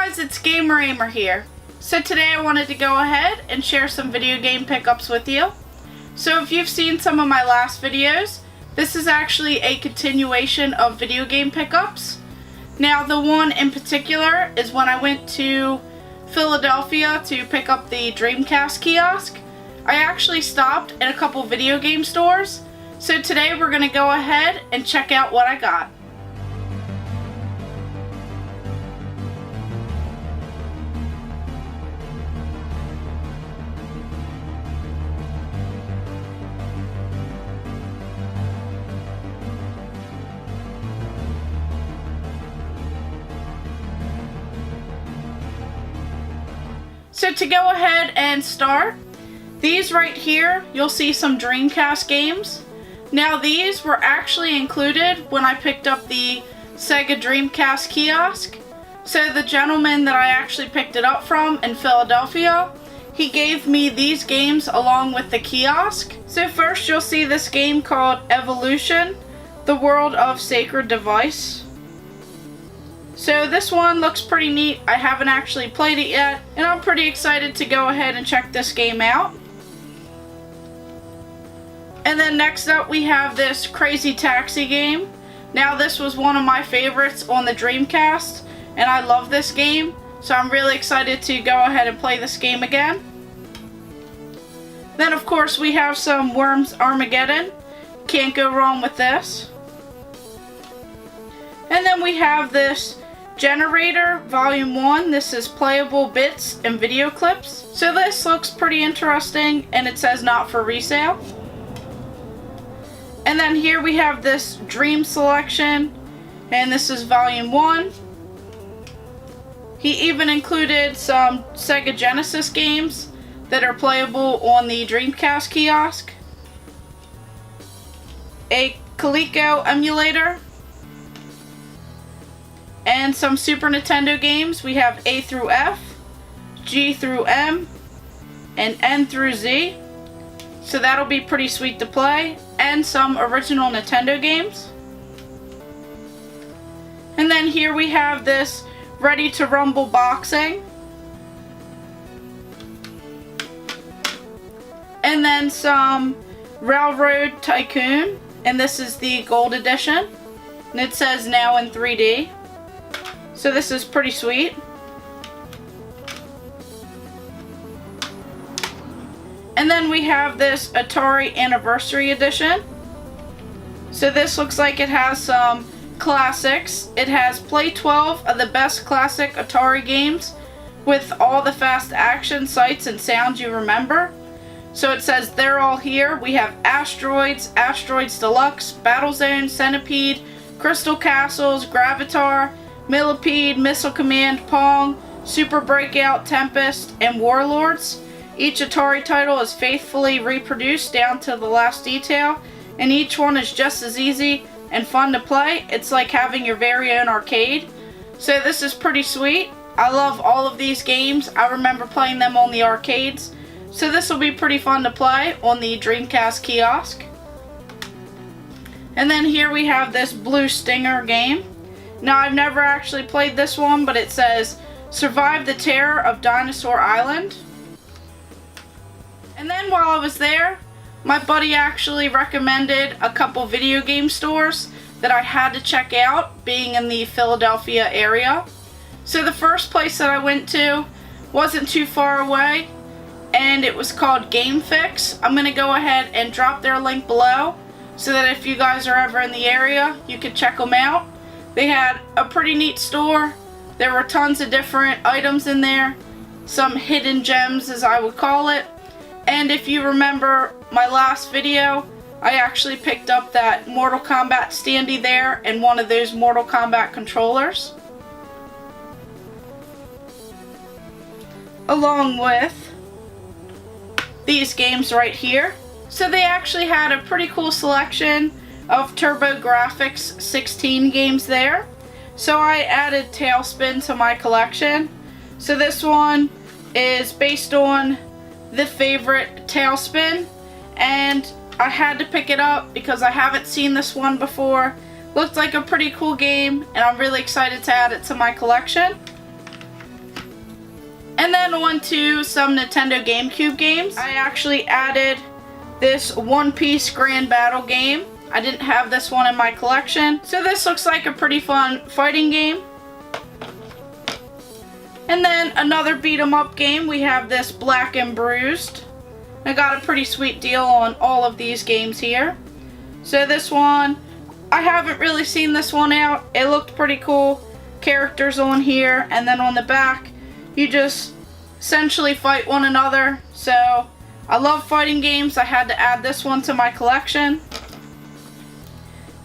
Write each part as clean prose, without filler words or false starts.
guys, it's Gamer Ahmer here. So today I wanted to go ahead and share some video game pickups with you. So if you've seen some of my last videos, this is actually a continuation of video game pickups. Now the one in particular is when I went to Philadelphia to pick up the Dreamcast kiosk. I actually stopped at a couple video game stores. So today we're going to go ahead and check out what I got. So to go ahead and start, these right here, you'll see some Dreamcast games. Now these were actually included when I picked up the Sega Dreamcast kiosk. So the gentleman that I actually picked it up from in Philadelphia, he gave me these games along with the kiosk. So first you'll see this game called Evolution, The World of Sacred Device. So this one looks pretty neat. I haven't actually played it yet, and I'm pretty excited to go ahead and check this game out. And then next up we have this Crazy Taxi game. Now this was one of my favorites on the Dreamcast, and I love this game, so I'm really excited to go ahead and play this game again. Then of course we have some Worms Armageddon. Can't go wrong with this. And then we have this Generator Volume 1. This is playable bits and video clips. So this looks pretty interesting, and it says not for resale. And then here we have this Dream Selection, and this is Volume 1. He even included some Sega Genesis games that are playable on the Dreamcast kiosk. A Coleco emulator. And some Super Nintendo games. We have A through F, G through M, and N through Z. So that'll be pretty sweet to play. And some original Nintendo games. And then here we have this Ready to Rumble Boxing. And then some Railroad Tycoon. And this is the Gold Edition. And it says now in 3D. So this is pretty sweet. And then we have this Atari Anniversary Edition. So this looks like it has some classics. It has play 12 of the best classic Atari games with all the fast action, sights, and sounds you remember. So it says they're all here. We have Asteroids, Asteroids Deluxe, Battlezone, Centipede, Crystal Castles, Gravitar, Millipede, Missile Command, Pong, Super Breakout, Tempest, and Warlords. Each Atari title is faithfully reproduced down to the last detail, and each one is just as easy and fun to play. It's like having your very own arcade. So this is pretty sweet. I love all of these games. I remember playing them on the arcades. So this will be pretty fun to play on the Dreamcast kiosk. And then here we have this Blue Stinger game. Now I've never actually played this one, but it says Survive the Terror of Dinosaur Island. And then while I was there, my buddy actually recommended a couple video game stores that I had to check out, being in the Philadelphia area. So the first place that I went to wasn't too far away, and it was called Fixx. I'm going to go ahead and drop their link below so that if you guys are ever in the area, you can check them out. They had a pretty neat store. There were tons of different items in there. Some hidden gems, as I would call it. And if you remember my last video, I actually picked up that Mortal Kombat standee there and one of those Mortal Kombat controllers. Along with these games right here. So they actually had a pretty cool selection of TurboGrafx 16 games there. So I added Tailspin to my collection. So this one is based on the favorite Tailspin, and I had to pick it up because I haven't seen this one before. Looked like a pretty cool game, and I'm really excited to add it to my collection. And then on to some Nintendo GameCube games. I actually added this One Piece Grand Battle game. I didn't have this one in my collection. So this looks like a pretty fun fighting game. And then another beat 'em up game, we have this Black and Bruised. I got a pretty sweet deal on all of these games here. So this one, I haven't really seen this one out. It looked pretty cool. Characters on here, and then on the back, you just essentially fight one another. So I love fighting games. I had to add this one to my collection.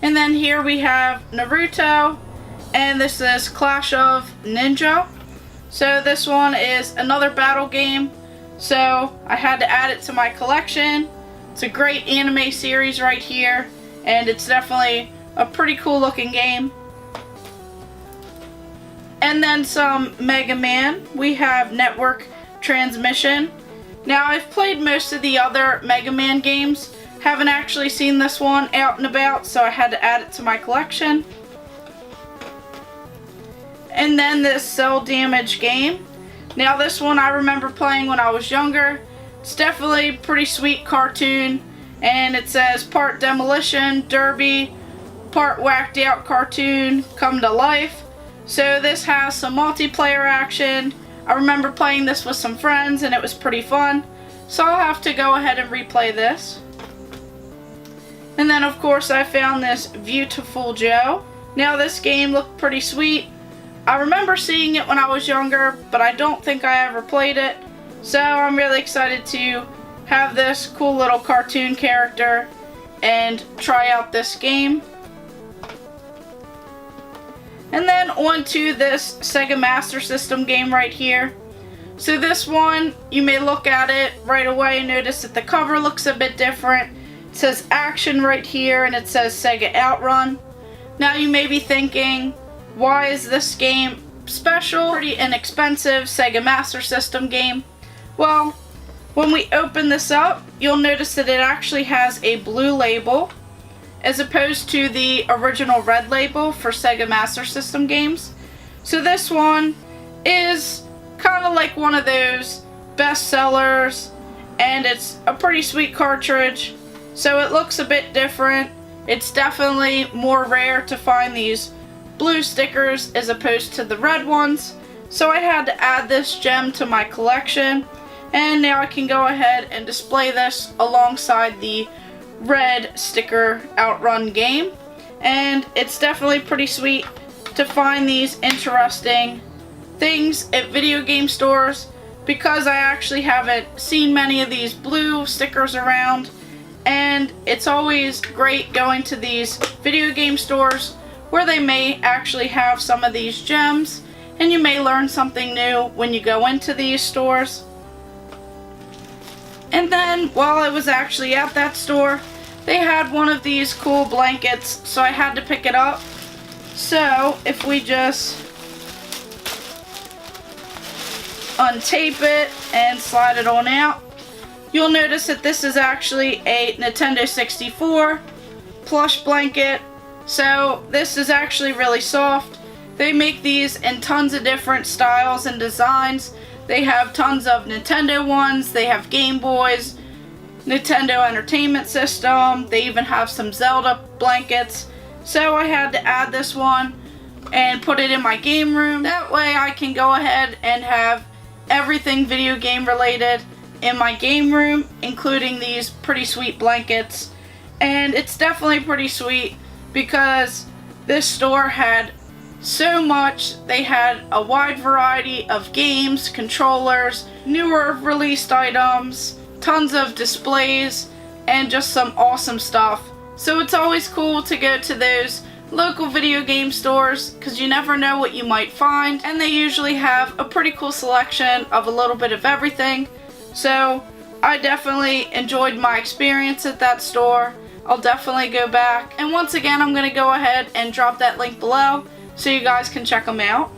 And then here we have Naruto, and this is Clash of Ninja. So this one is another battle game. So I had to add it to my collection. It's a great anime series right here, and it's definitely a pretty cool looking game. And then some Mega Man. We have Network Transmission. Now I've played most of the other Mega Man games. Haven't actually seen this one out and about, so I had to add it to my collection. And then this Cell Damage game. Now this one I remember playing when I was younger. It's definitely a pretty sweet cartoon, and it says part demolition derby, part whacked out cartoon come to life. So this has some multiplayer action. I remember playing this with some friends and it was pretty fun. So I'll have to go ahead and replay this. And then of course I found this Beautiful Joe. Now this game looked pretty sweet. I remember seeing it when I was younger, but I don't think I ever played it. So I'm really excited to have this cool little cartoon character and try out this game. And then on to this Sega Master System game right here. So this one, you may look at it right away and notice that the cover looks a bit different. It says Action right here and it says Sega Outrun. Now you may be thinking, why is this game special? Pretty inexpensive Sega Master System game. Well, when we open this up, you'll notice that it actually has a blue label, as opposed to the original red label for Sega Master System games. So this one is kind of like one of those best sellers, and it's a pretty sweet cartridge. So it looks a bit different. It's definitely more rare to find these blue stickers as opposed to the red ones. So I had to add this gem to my collection, and now I can go ahead and display this alongside the red sticker Outrun game. And it's definitely pretty sweet to find these interesting things at video game stores, because I actually haven't seen many of these blue stickers around, and it's always great going to these video game stores where they may actually have some of these gems, and you may learn something new when you go into these stores. And then while I was actually at that store, they had one of these cool blankets, so I had to pick it up. So if we just untape it and slide it on out, you'll notice that this is actually a Nintendo 64 plush blanket. So this is actually really soft. They make these in tons of different styles and designs. They have tons of Nintendo ones, they have Game Boys, Nintendo Entertainment System, they even have some Zelda blankets. So I had to add this one and put it in my game room. That way I can go ahead and have everything video game related in my game room, including these pretty sweet blankets. And it's definitely pretty sweet because this store had so much. They had a wide variety of games, controllers, newer released items, tons of displays, and just some awesome stuff. So it's always cool to go to those local video game stores because you never know what you might find, and they usually have a pretty cool selection of a little bit of everything. So I definitely enjoyed my experience at that store. I'll definitely go back, and once again I'm going to go ahead and drop that link below so you guys can check them out.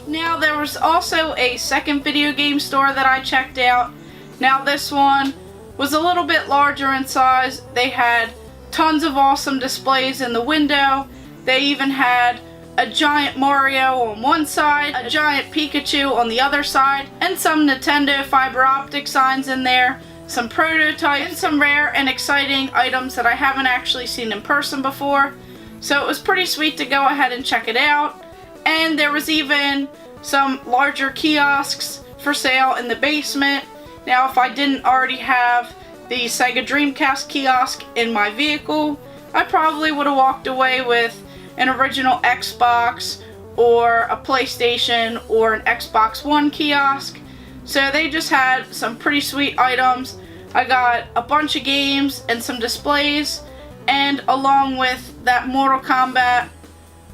Now there was also a second video game store that I checked out. Now this one was a little bit larger in size. They had tons of awesome displays in the window. They even had a giant Mario on one side, a giant Pikachu on the other side, and some Nintendo fiber optic signs in there, some prototypes, and some rare and exciting items that I haven't actually seen in person before. So it was pretty sweet to go ahead and check it out. And there was even some larger kiosks for sale in the basement. Now, if I didn't already have the Sega Dreamcast kiosk in my vehicle, I probably would have walked away with an original Xbox or a PlayStation or an Xbox One kiosk. So they just had some pretty sweet items. I got a bunch of games and some displays, and along with that Mortal Kombat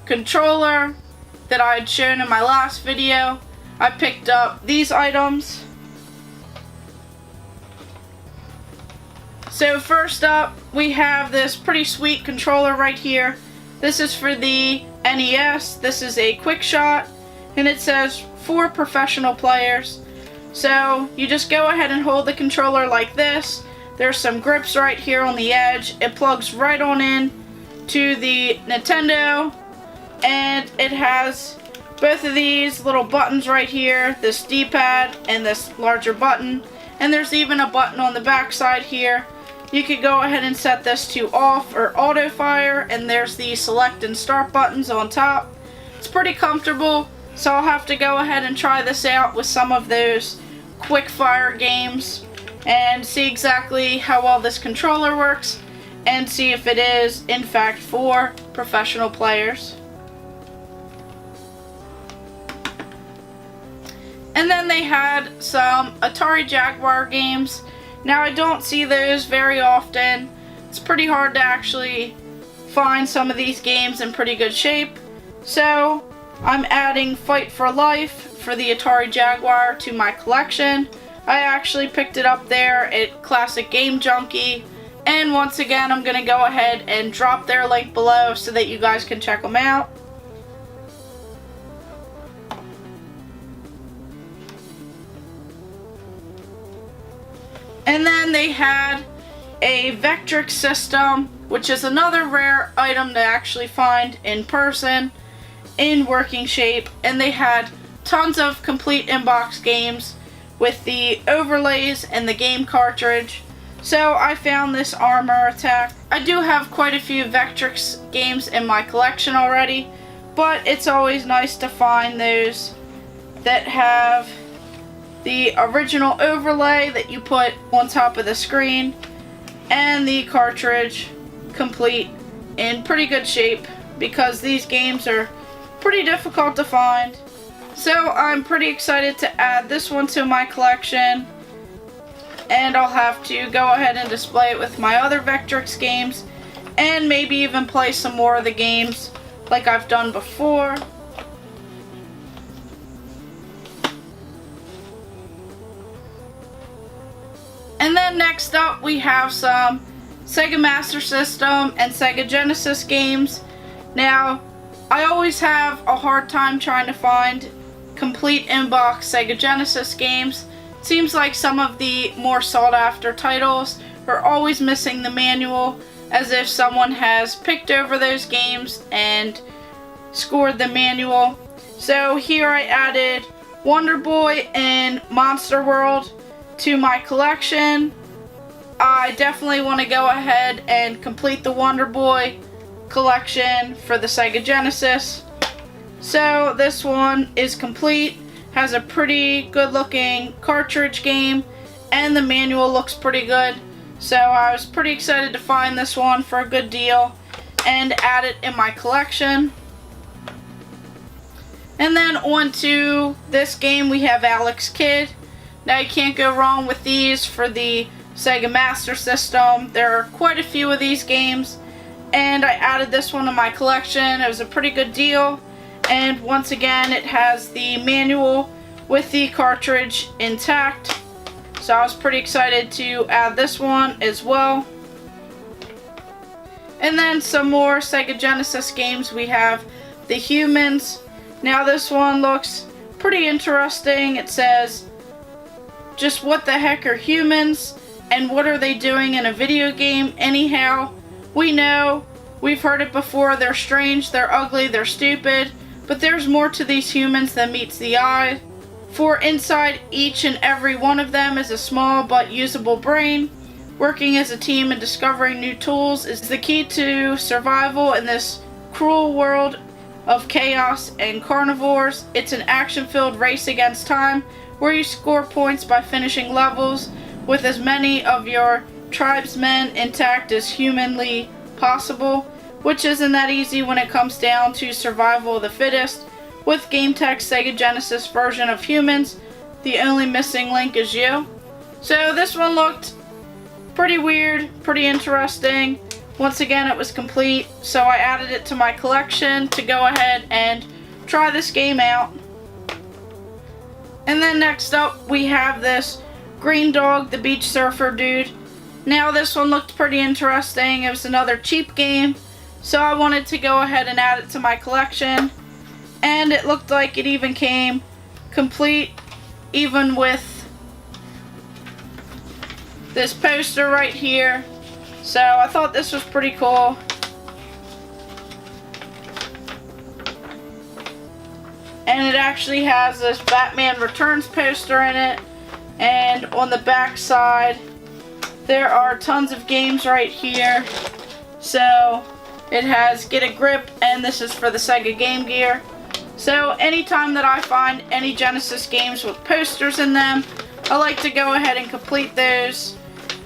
controller that I had shown in my last video, I picked up these items. So first up, we have this pretty sweet controller right here. This is for the NES. This is a quick shot, and it says for professional players. So you just go ahead and hold the controller like this. There's some grips right here on the edge. It plugs right on in to the Nintendo, and it has both of these little buttons right here, this D-pad and this larger button, and there's even a button on the back side here. You could go ahead and set this to off or auto fire, and there's the select and start buttons on top. It's pretty comfortable, so I'll have to go ahead and try this out with some of those quick fire games and see exactly how well this controller works and see if it is in fact for professional players. And then they had some Atari Jaguar games. Now, I don't see those very often. It's pretty hard to actually find some of these games in pretty good shape. So I'm adding Fight for Life for the Atari Jaguar to my collection. I actually picked it up there at Classic Game Junkie. And once again, I'm going to go ahead and drop their link below so that you guys can check them out. And then they had a Vectrix system, which is another rare item to actually find in person, in working shape. And they had tons of complete inbox games with the overlays and the game cartridge. So I found this Armor Attack. I do have quite a few Vectrix games in my collection already, but it's always nice to find those that have the original overlay that you put on top of the screen and the cartridge complete in pretty good shape, because these games are pretty difficult to find. So I'm pretty excited to add this one to my collection, and I'll have to go ahead and display it with my other Vectrix games and maybe even play some more of the games like I've done before. And then next up, we have some Sega Master System and Sega Genesis games. Now, I always have a hard time trying to find complete inbox Sega Genesis games. It seems like some of the more sought after titles are always missing the manual, as if someone has picked over those games and scored the manual. So here I added Wonder Boy and Monster World to my collection. I definitely want to go ahead and complete the Wonder Boy collection for the Sega Genesis. So this one is complete, has a pretty good looking cartridge game, and the manual looks pretty good. So I was pretty excited to find this one for a good deal and add it in my collection. And then on to this game, we have Alex Kidd. Now, you can't go wrong with these for the Sega Master System. There are quite a few of these games, and I added this one to my collection. It was a pretty good deal, and once again, it has the manual with the cartridge intact. So I was pretty excited to add this one as well. And then some more Sega Genesis games. We have The Humans. Now, this one looks pretty interesting. It says, just what the heck are humans, and what are they doing in a video game anyhow? We know We've heard it before, they're strange, they're ugly, they're stupid, but there's more to these humans than meets the eye. For inside each and every one of them is a small but usable brain. Working as a team and discovering new tools is the key to survival in this cruel world of chaos and carnivores. It's an action-filled race against time where you score points by finishing levels with as many of your tribesmen intact as humanly possible, which isn't that easy when it comes down to survival of the fittest. With GameTech's Sega Genesis version of humans, the only missing link is you. So this one looked pretty weird, pretty interesting. Once again, it was complete, so I added it to my collection to go ahead and try this game out. And then next up, we have this Green Dog, the Beach Surfer dude. Now this one looked pretty interesting. It was another cheap game, so I wanted to go ahead and add it to my collection. And it looked like it even came complete, even with this poster right here. So I thought this was pretty cool. And it actually has this Batman Returns poster in it. And on the back side, there are tons of games right here. So it has Get a Grip, and this is for the Sega Game Gear. So anytime that I find any Genesis games with posters in them, I like to go ahead and complete those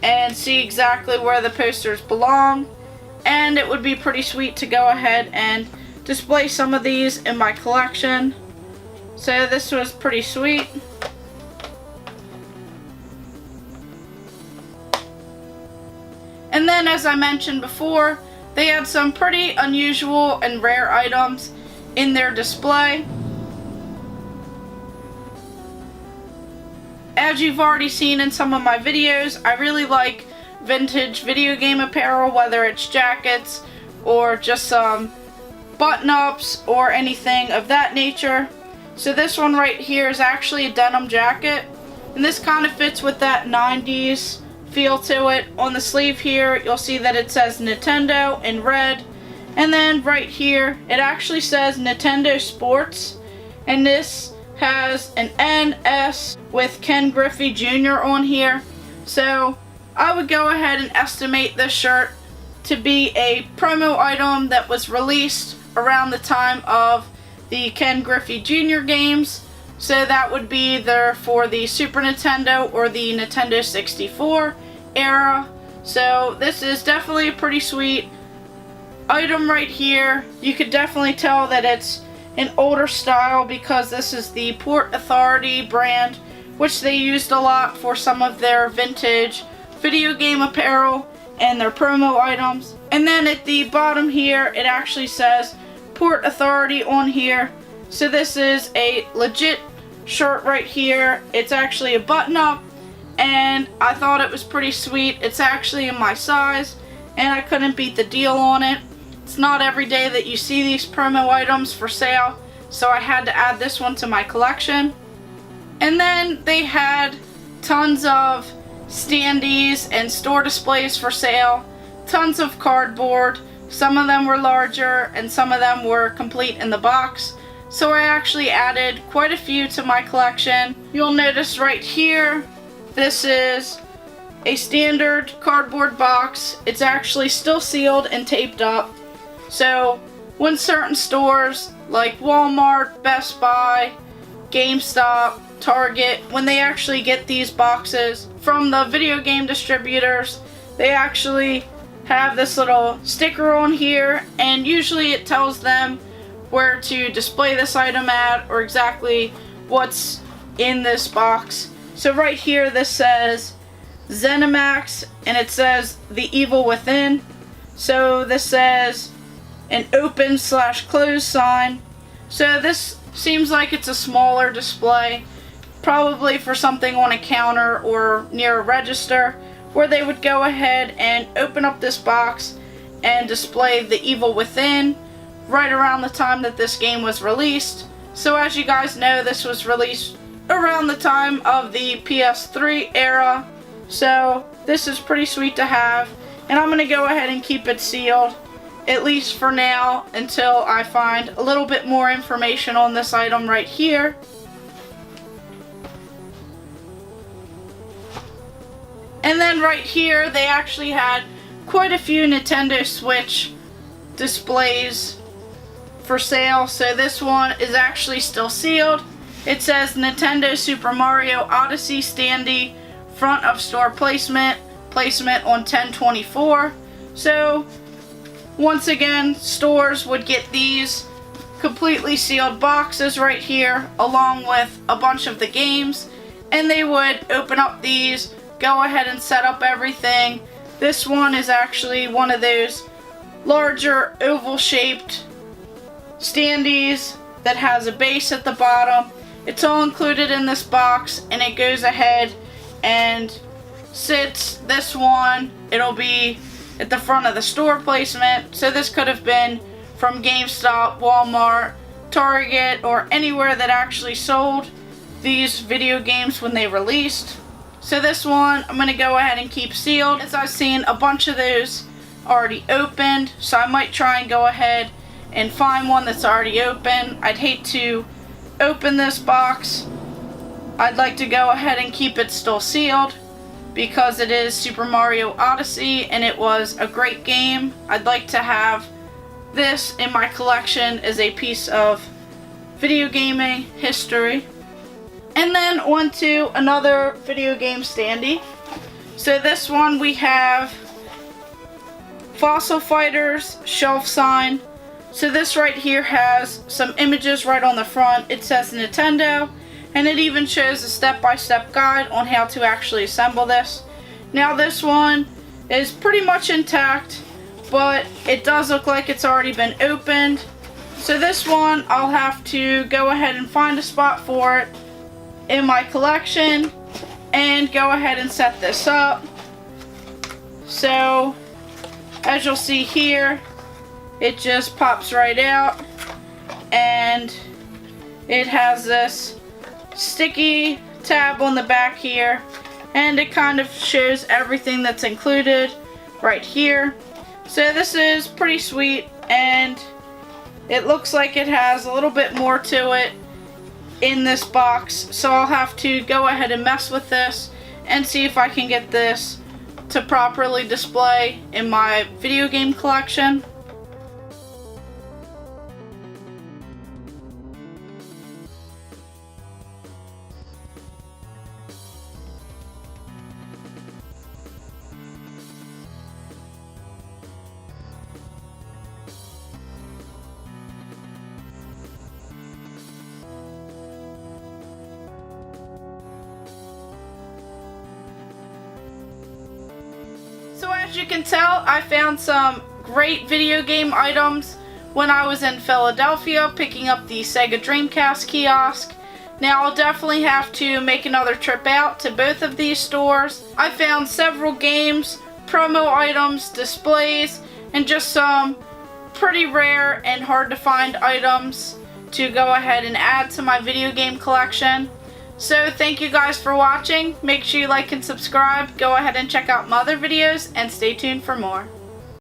and see exactly where the posters belong. And it would be pretty sweet to go ahead and display some of these in my collection. So this was pretty sweet. And then, as I mentioned before, they had some pretty unusual and rare items in their display. As you've already seen in some of my videos, I really like vintage video game apparel, whether it's jackets or just some button-ups or anything of that nature. So this one right here is actually a denim jacket, and this kind of fits with that 90s feel to it. On the sleeve here, you'll see that it says Nintendo in red, and then right here it actually says Nintendo Sports, and this has an NS with Ken Griffey Jr. on here. So I would go ahead and estimate this shirt to be a promo item that was released around the time of the Ken Griffey Jr. games. So that would be either for the Super Nintendo or the Nintendo 64 era. So this is definitely a pretty sweet item right here. You could definitely tell that it's an older style because this is the Port Authority brand, which they used a lot for some of their vintage video game apparel and their promo items. And then at the bottom here, it actually says Port Authority on here. So this is a legit shirt right here. It's actually a button-up, and I thought it was pretty sweet. It's actually in my size, and I couldn't beat the deal on it. It's not every day that you see these promo items for sale, so I had to add this one to my collection. And then they had tons of standees and store displays for sale, tons of cardboard. Some of them were larger and some of them were complete in the box. So I actually added quite a few to my collection. You'll notice right here, this is a standard cardboard box. It's actually still sealed and taped up. So when certain stores like Walmart, Best Buy, GameStop, Target, when they actually get these boxes from the video game distributors, they actually have this little sticker on here, and usually it tells them where to display this item at or exactly what's in this box. So right here this says ZeniMax, and it says The Evil Within. So this says an open/close sign. So this seems like it's a smaller display, probably for something on a counter or near a register, where they would go ahead and open up this box and display The Evil Within right around the time that this game was released. So as you guys know, this was released around the time of the PS3 era. So this is pretty sweet to have, and I'm going to go ahead and keep it sealed at least for now, until I find a little bit more information on this item right here. And then right here, they actually had quite a few Nintendo Switch displays for sale. So this one is actually still sealed. It says Nintendo Super Mario Odyssey standee, front of store placement on 10/24. So once again, stores would get these completely sealed boxes right here along with a bunch of the games, and they would open up these, go ahead and set up everything. This one is actually one of those larger oval shaped standees that has a base at the bottom. It's all included in this box, and it goes ahead and sits. This one, it'll be at the front of the store placement. So this could have been from GameStop, Walmart, Target, or anywhere that actually sold these video games when they released. So this one I'm going to go ahead and keep sealed, as I've seen a bunch of those already opened. So I might try and go ahead and find one that's already open. I'd hate to open this box. I'd like to go ahead and keep it still sealed because it is Super Mario Odyssey and it was a great game. I'd like to have this in my collection as a piece of video gaming history. And then on to another video game standee. So this one we have Fossil Fighters shelf sign. So this right here has some images right on the front. It says Nintendo, and it even shows a step-by-step guide on how to actually assemble this. Now this one is pretty much intact, but it does look like it's already been opened. So this one, I'll have to go ahead and find a spot for it in my collection and go ahead and set this up. So as you'll see here, it just pops right out, and it has this sticky tab on the back here, and it kind of shows everything that's included right here. So this is pretty sweet, and it looks like it has a little bit more to it in this box. So I'll have to go ahead and mess with this and see if I can get this to properly display in my video game collection. So as you can tell, I found some great video game items when I was in Philadelphia picking up the Sega Dreamcast kiosk. Now I'll definitely have to make another trip out to both of these stores. I found several games, promo items, displays, and just some pretty rare and hard to find items to go ahead and add to my video game collection. So thank you guys for watching. Make sure you like and subscribe. Go ahead and check out my other videos and stay tuned for more.